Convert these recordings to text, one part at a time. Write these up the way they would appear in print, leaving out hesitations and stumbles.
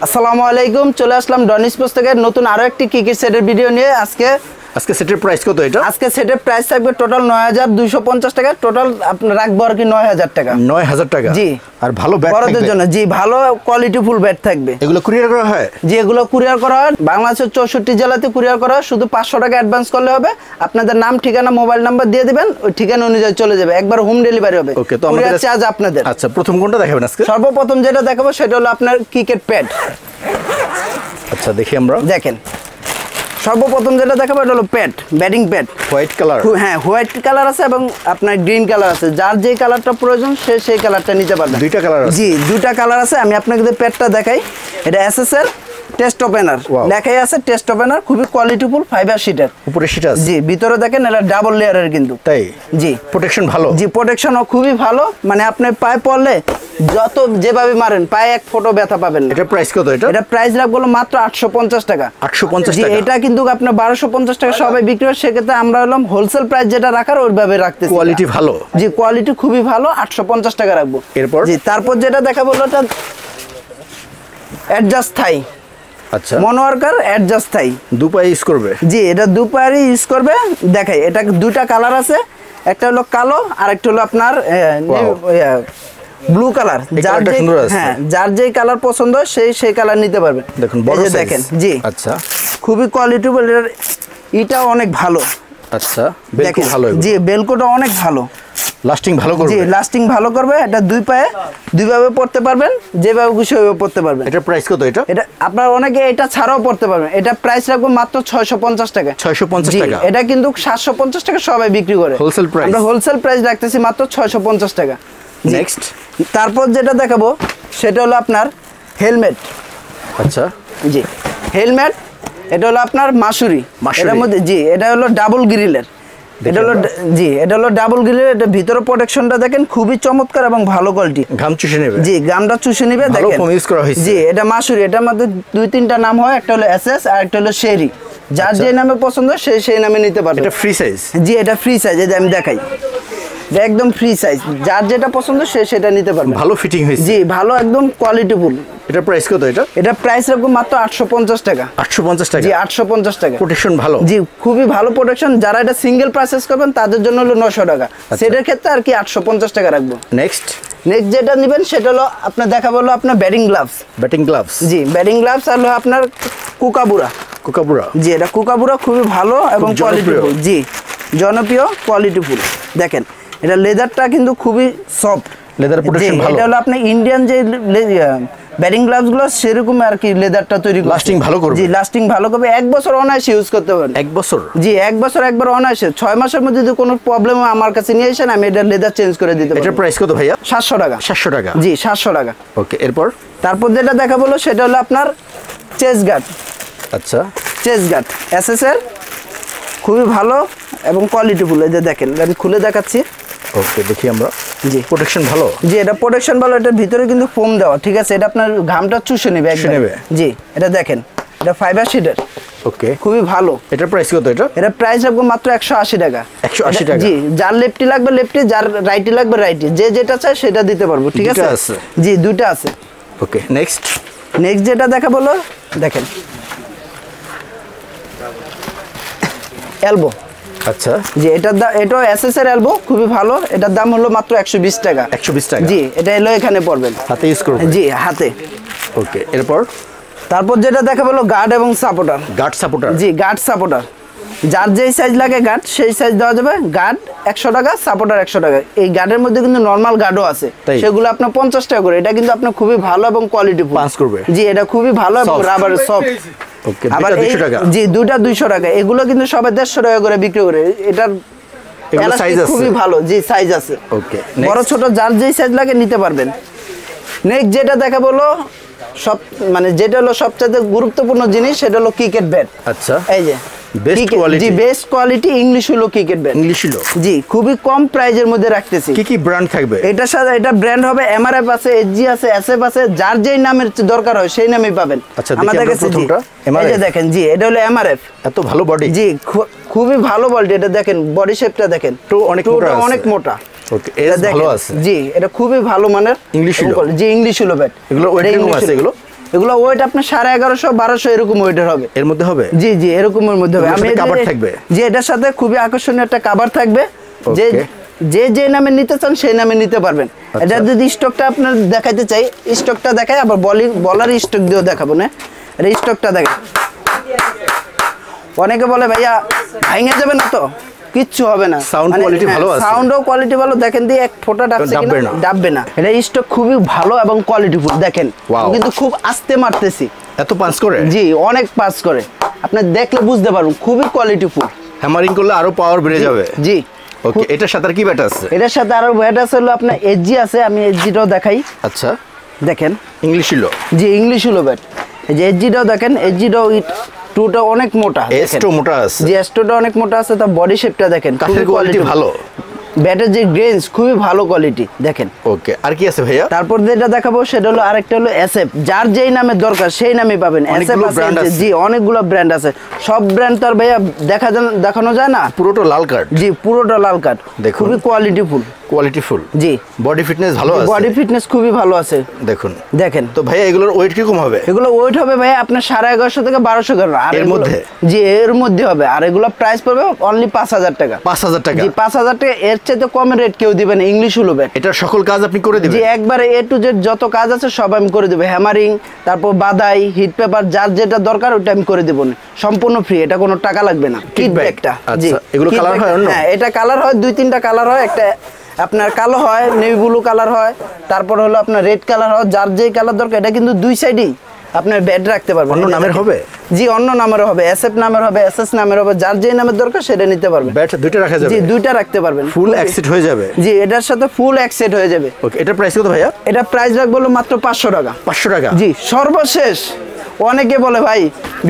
আসসালামু আলাইকুম, চলে আসলাম ডন স্পোর্টস থেকে নতুন আরো একটি ক্রিকেট সেটের ভিডিও নিয়ে। আজকে সেটের প্রাইস কত? এটা আজকে সেটের প্রাইস থাকবে টোটাল 9250 টাকা। টোটাল আপনার রাখবো আর কি 9000 টাকা। 9000 টাকা। জি, আর ভালো ব্যাট বড়দের জন্য। জি, ভালো কোয়ালিটি ফুল ব্যাট থাকবে। এগুলো কুরিয়ার করা হয়? জি, এগুলো কুরিয়ার করা হয়। বাংলাদেশের 64 জেলাতে কুরিয়ার করা হয়। শুধু 500 টাকা অ্যাডভান্স করলে হবে। আপনাদের নাম, ঠিকানা, মোবাইল নাম্বার দিয়ে দিবেন, ওই ঠিকানা অনুযায়ী চলে যাবে। একবার হোম ডেলিভারি হবে। ওকে, তো কুরিয়ার চার্জ আপনাদের। আচ্ছা, প্রথম কোনটা দেখাবেন আজকে? সর্বপ্রথম যেটা দেখাবো সেটা হলো আপনার ক্রিকেট প্যাড। আচ্ছা, দেখি আমরা। দেখেন, সর্বপ্রথম যেটা দেখাবো এটা হলো pad, batting pad. White colour? হ্যাঁ, হোয়াইট কালার আছে এবং আপনার গ্রিন কালার আছে। যার যে কালারটা প্রয়োজন সে সেই কালারটা নিতে পারবে। দুইটা কালার আছে? জি, দুইটা কালার আছে। আমি আপনাকে যদি প্যাডটা দেখাই, এটা এসএস এর টেস্ট ওপেনার লেখাই আছে। টেস্ট ওপেনার, খুবই কোয়ালিটিফুল ফাইবার শিটের। উপরে শিট আছে? জি, ভিতরে দেখেন এটা ডাবল লেয়ারের কিন্তু। তাই? জি, প্রোটেকশন ভালো? জি, প্রোটেকশনও খুবই ভালো। মানে আপনি পায়ে পড়লে যত যেভাবে মারেন পায়ে এক ফোঁটা ব্যথা পাবেন না। এটা প্রাইস কত? এটা প্রাইস রাখবো মাত্র 850 টাকা। 850 জি, টাকা? এটা কিন্তু আপনার 1250 টাকা সবাই বিক্রি হয়। সেক্ষেত্রে আমরা হলাম হোলসেল প্রাইস যেটা রাখার ওইভাবে রাখতেছি। কোয়ালিটি ভালো? জি, কোয়ালিটি খুবই ভালো। 850 টাকা রাখবো। এরপর? জি, তারপর যেটা দেখাবো ওটা অ্যাডজাস্ট থাই। আচ্ছা, মনোয়ার্কার অ্যাডজাস্ট থাই। দুপায়ে ইউজ করবে? জি, এটা দুপারই ইউজ করবে। দেখাই, এটা দুইটা কালার আছে। একটা হলো কালো আর একটা হলো আপনার ব্লু কালার। যার যেই কালার পছন্দ সেই কালার নিতে পারবে। দেখুন, বড় সাইজ। দেখেন, জি, আচ্ছা, খুবই কোয়ালিটিফুল। এটাও অনেক ভালো। আচ্ছা, বেলকো ভালো? জি, বেলকোটা অনেক ভালো। লাস্টিং ভালো করবে? জি, লাস্টিং ভালো করবে। এটা দুই পায়ে দুইভাবে পড়তে পারবেন, যেভাবে খুশি ওইভাবে পড়তে পারবেন। এটা প্রাইস কত? এটা আপনার অনেকে এটা ছাড়াও পড়তে পারবেন। এটা প্রাইস রাখবো মাত্র 650 টাকা। 650 টাকা? এটা কিন্তু 750 টাকা সবাই বিক্রি করে। Wholesale price? আমরা হোলসেল প্রাইস রাখতেছি মাত্র 650 টাকা। নেক্সট, তারপর যেটা দেখাবো সেটা হলো আপনার হেলমেট। আচ্ছা, জি, হেলমেট। এটা হলো আপনার মাসুরি। এটার মধ্যে জি, এটা হলো ডাবল গ্রিলের। এটা হলো ডাবল গ্রিলের। এটা ভিতরে প্রোটেকশনটা দেখেন খুবই চমৎকার এবং ভালো কোয়ালিটি। ঘাম চুষে নেবে? জি, ঘামটা চুষে নেবে। দেখেন, ফোম ইউজ করা হয়েছে। জি, এটা মাসুরি। এটার মধ্যে 2-3টা নাম হয়। একটা হলো এসএস আর একটা হলো শেরি। যার যে নামে পছন্দ সেই নামে নিতে পারবে। এটা ফ্রি সাইজ? জি, এটা ফ্রি সাইজ। এই যে আমি দেখাই, একদম ফ্রি সাইজ। যার যেটা পছন্দ সেটা নিতে পারবে। ভালো ফিটিং হয়েছে? জি, ভালো, একদম কোয়ালিটিফুল। এটা প্রাইস কত? এটা প্রাইস রাখবো মাত্র 850 টাকা। 850 টাকা? জি, 850 টাকা। প্রোটেকশন ভালো? জি, খুবই ভালো প্রোটেকশন। যারা এটা সিঙ্গেল পারচেজ করবেন তাদের জন্য হলো 900 টাকা। সেটার ক্ষেত্রে আর কি 850 টাকা রাখবো। নেক্সট যেটা নেবেন সেটা হলো আপনার দেখাবো হলো আপনার ব্যাটিং গ্লাভস। Batting gloves? জি, ব্যাটিং গ্লাভস আর হলো আপনার কুকাবুরা। কুকাবুরা? জি, এটা কুকাবুরা খুবই ভালো এবং কোয়ালিটিফুল। জি, জনপ্রিয়, কোয়ালিটিফুল। দেখেন, এটা লেদারটা কিন্তু খুবই সফট। লেদার প্রোটেকশন ভালো? এটা হলো আপনি ইন্ডিয়ান যে ব্যাটিং গ্লাভস গুলো সেরকম আর কি লেদারটা তৈরি করে। লাস্টিং ভালো করবে? জি, লাস্টিং ভালো করবে। 1 বছর অনায়াসে ইউজ করতে পারবেন। 1 বছর? জি, 1 বছর একবার অনায়াসে। 6 মাসের মধ্যে যদি কোনো প্রবলেম আমার কাছে নিয়ে আসেন, আমি এটা লেদার চেঞ্জ করে দিতে পারবো। এটার প্রাইস কত ভাইয়া? 700 টাকা। 700 টাকা? জি, 700 টাকা। ওকে, তারপর যেটা দেখাবো সেটা হলো আপনার চেস্ট গার্ড। আচ্ছা, চেস্ট গার্ড এসএস এর, খুবই ভালো এবং কোয়ালিটিফুল। এই যে দেখেন, আমি খুলে দেখাচ্ছি। ওকে, দেখি আমরা। জি, প্রোটেকশন ভালো? জি, এটা প্রোটেকশন ভালো। এটার ভিতরে কিন্তু ফোম দেওয়া, ঠিক আছে? এটা আপনার ঘামটা চুষে নেবে একদম। জি, এটা দেখেন, এটা ফাইবার শিটের। ওকে, খুবই ভালো। এটার প্রাইস কত? এটা প্রাইস রাখবো মাত্র 180 টাকা। 180 টাকা? জি, যার লেফটি লাগবে লেফটি, যার রাইটি লাগবে রাইটি, যে যেটা চায় সেটা দিতে পারবো, ঠিক আছে? জি, দুইটা আছে। ওকে, নেক্সট যেটা দেখাবো হলো দেখেন এলবো। আচ্ছা, জি, এটাও এসএস এর এলবো, খুবই ভালো। এটার দাম হলো মাত্র 120 টাকা। 120 টাকা? জি, এটা এলো এখানে পড়বেন, হাতে ইউজ করবেন? জি, হাতে। ওকে, তারপর যেটা দেখাবো হলো গার্ড এবং সাপোর্টার। Guard supporter? জি, গার্ড সাপোর্টার। যার যেই সাইজ লাগে গার্ড সেই সাইজ দেওয়া যাবে। গার্ড 100 টাকা, সাপোর্টার 100 টাকা। এই গার্ডের মধ্যে কিন্তু নরমাল গার্ডও আছে, সেগুলো আপনার 50 টাকা করে। এটা কিন্তু আপনার খুবই ভালো এবং কোয়ালিটিফুল। পাঞ্চ করবে? জি, এটা খুবই ভালো এবং রাবার সফট। ওকে, আবার 200 টাকা? জি, দুইটা 200 টাকা। এগুলো কিন্তু সবাই 150 টাকা করে বিক্রি করে। এটার সাইজ আছে? খুবই ভালো। জি, সাইজ আছে। ওকে, বড় ছোট যার যেই সাইজ লাগে নিতে পারবেন। নেক্সট যেটা দেখাবো হলো যেটা হলো সবচেয়ে গুরুত্বপূর্ণ জিনিস, সেটা হলো ক্রিকেট ব্যাট। আচ্ছা, এই যে বেস্ট কোয়ালিটি ইংলিশ হলো ক্রিকেট ব্যাট। ইংলিশ হলো? জি, খুবই কম প্রাইজের মধ্যে রাখতেছি। কি ব্র্যান্ড থাকবে এটার সাথে? এটা ব্র্যান্ড হবে এমআরএফ আছে, এসজি আছে, এসএফ আছে। যার যেই নামের দরকার হয় সেই নামেই পাবেন। আচ্ছা, আমাদের কাছে এই যে দেখেন, জি, এটা হলো এমআরএফ। এত ভালো বডি? জি, খুবই ভালো বডি। এটা দেখেন, বডি শেপটা দেখেন, অনেক মোটা। ওকে, এটা ভালো আছে। জি, এটা খুবই ভালো মানের ইংলিশ হলো? জি, ইংলিশ হলো ব্যাট। এগুলো ওয়েট কিরকম আছে? এগুলো ওয়েট আপনার 1150 1200 এরকম ওয়েটের হবে। এর মধ্যে হবে? জি জি, এরকমের মধ্যে হবে। আমি কভার থাকবে? জি, এটার সাথে খুবই আকর্ষণীয় একটা কভার থাকবে। যে Okay. যে নামে নিতে চান সেই নামে নিতে পারবেন। এটা যদি স্টকটা আপনার দেখাইতে চাই, স্টকটা দেখাই, আবার বলার স্টক দিয়েও দেখাবো না। এটা স্টকটা দেখেন। অনেকে বলে ভাইয়া ভেঙে যাবে না তো? কিচ্ছু হবে না, সাউন্ড কোয়ালিটি ভালো আছে, সাউন্ডও কোয়ালিটি ভালো। দেখেন দিয়ে এক ফোঁটা ডাবছে কিনা, ডাববে না। এটা স্টক খুবই ভালো এবং কোয়ালিটিফুল। দেখেন কিন্তু খুব আস্তে মারতেছি। এত পাঁচ করে? জি, অনেক পাস করে। আপনি দেখলে বুঝতে পারবেন খুবই কোয়ালিটিফুল। হ্যামারিং করলে আরো পাওয়ার বেড়ে যাবে। জি। ওকে, এটার সাথে আর কি ব্যাট আছে? এটার সাথে আরো ব্যাট আছে হলো আপনার এসজি আছে। আমি এসজিটাও দেখাই। আচ্ছা, দেখেন ইংলিশ হলো? জি, ইংলিশ হলো ব্যাট। এই যে এসজিটাও দেখেন, এসজিটাও টুটা অনেক মোটা। এসটো মোটা আছে? জি, এসটোটা অনেক মোটা আছে। তার বডি শেপটা দেখেন, কাঠের কোয়ালিটি ভালো। ব্যাটের যে গ্রেনস খুবই ভালো কোয়ালিটি দেখেন। ওকে, আর কি আছে ভাইয়া? তারপর যেটা দেখাবো সেটা হলো আরেকটা হলো এসএফ। যার যেই নামের দরকার সেই নামে পাবেন। এসএফ আছে। জি, অনেকগুলো ব্র্যান্ড আছে। সব ব্র্যান্ড তো আর ভাইয়া দেখানো যায় না। পুরোটা লাল কার্ড? জি, পুরোটা লাল কার্ড। খুবই কোয়ালিটিফুল। জি, বডি ফিটনেস ভালো আছে? বডি ফিটনেস খুবই ভালো আছে। দেখেন তো ভাইয়া এগুলোর ওয়েট কিরকম হবে? এগুলো ওয়েট হবে ভাইয়া আপনার 1150 থেকে 1200 গ্রাম। আর এর মধ্যে? জি, এর মধ্যে হবে। আর এগুলো প্রাইস পড়বে অনলি 5000 টাকা। 5000 টাকা? জি, 5000 টাকা। এর চাইতে কম রেট কেউ দিবে না। ইংলিশ হলো ব্যাট। এটা সকল কাজ আপনি করে দিবেন? জি, একবারে এ টু জেড যত কাজ আছে সব আমি করে দেব। হ্যামারিং, তারপর বাদাই, হিট পেপার, যার যেটা দরকার ওটা আমি করে দেব। সম্পূর্ণ ফ্রি, এটা কোনো টাকা লাগবে না। কিট ব্যাগটা। জি, এগুলো কালার হয় অন্য? হ্যাঁ, এটা কালার হয় 2-3টা কালার হয়। একটা আপনার কালো হয়, নেভি ব্লু কালার হয়, তারপর হলো আপনার রেড কালার হয়। যার যেই কালার দরকার এটা কিন্তু দুই সাইডেই আপনার ব্যাট রাখতে পারবেন। অন্য নামের হবে? জি, অন্য নামের হবে। এসএফ নামের হবে, এসএস নামের হবে। যার যেই নামের দরকার সেটা নিতে পারবেন। ব্যাট দুইটা রাখা যাবে? জি, দুইটা রাখতে পারবেন। ফুল অ্যাকসেট হয়ে যাবে? জি, এটার সাথে ফুল অ্যাকসেট হয়ে যাবে। ওকে, এটার প্রাইস কত ভাইয়া? এটা প্রাইস রাখবো মাত্র 500 টাকা। 500 টাকা? জি, সর্বশেষ। অনেকে বলে ভাই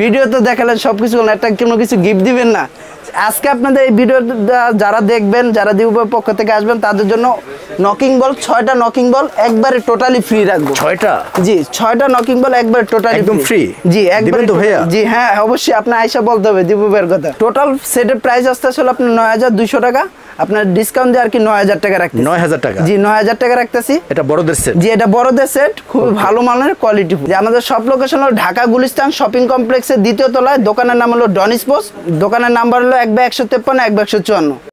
ভিডিও তো দেখালেন সবকিছু, একটা কোনো কিছু গিফট দিবেন না। আজকে আপনাদের এই ভিডিও যারা দেখবেন, যারা দিউবের পক্ষ থেকে আসবেন তাদের জন্য নকিং বল 6টা নকিং বল একবারে টোটালি ফ্রি রাখবো। 6টা? জি, 6টা নকিং বল একবারে টোটালি একদম ফ্রি? জি, একদম তো ভাইয়া? জি হ্যাঁ, অবশ্যই। আপনি আয়শা বলতে হবে দিউবের কথা। টোটাল সেটের প্রাইস আসতে আসলে আপনার 9200 টাকা। আপনার ডিসকাউন্ট দিয়ে আর কি 9000 টাকা রাখতেছি। 9000 টাকা? জি, 9000 টাকা রাখতেছি। এটা বড়দের সেট? জি, এটা বড়দের সেট, খুবই ভালো মানের কোয়ালিটি। যে আমাদের সব লোকেশন হলো ঢাকা গুলিস্তান শপিং কমপ্লেক্সের 2য় তলায়। দোকানের নাম হলো ডন স্পোর্টস। দোকানের নাম্বার হলো 1/153 1/154।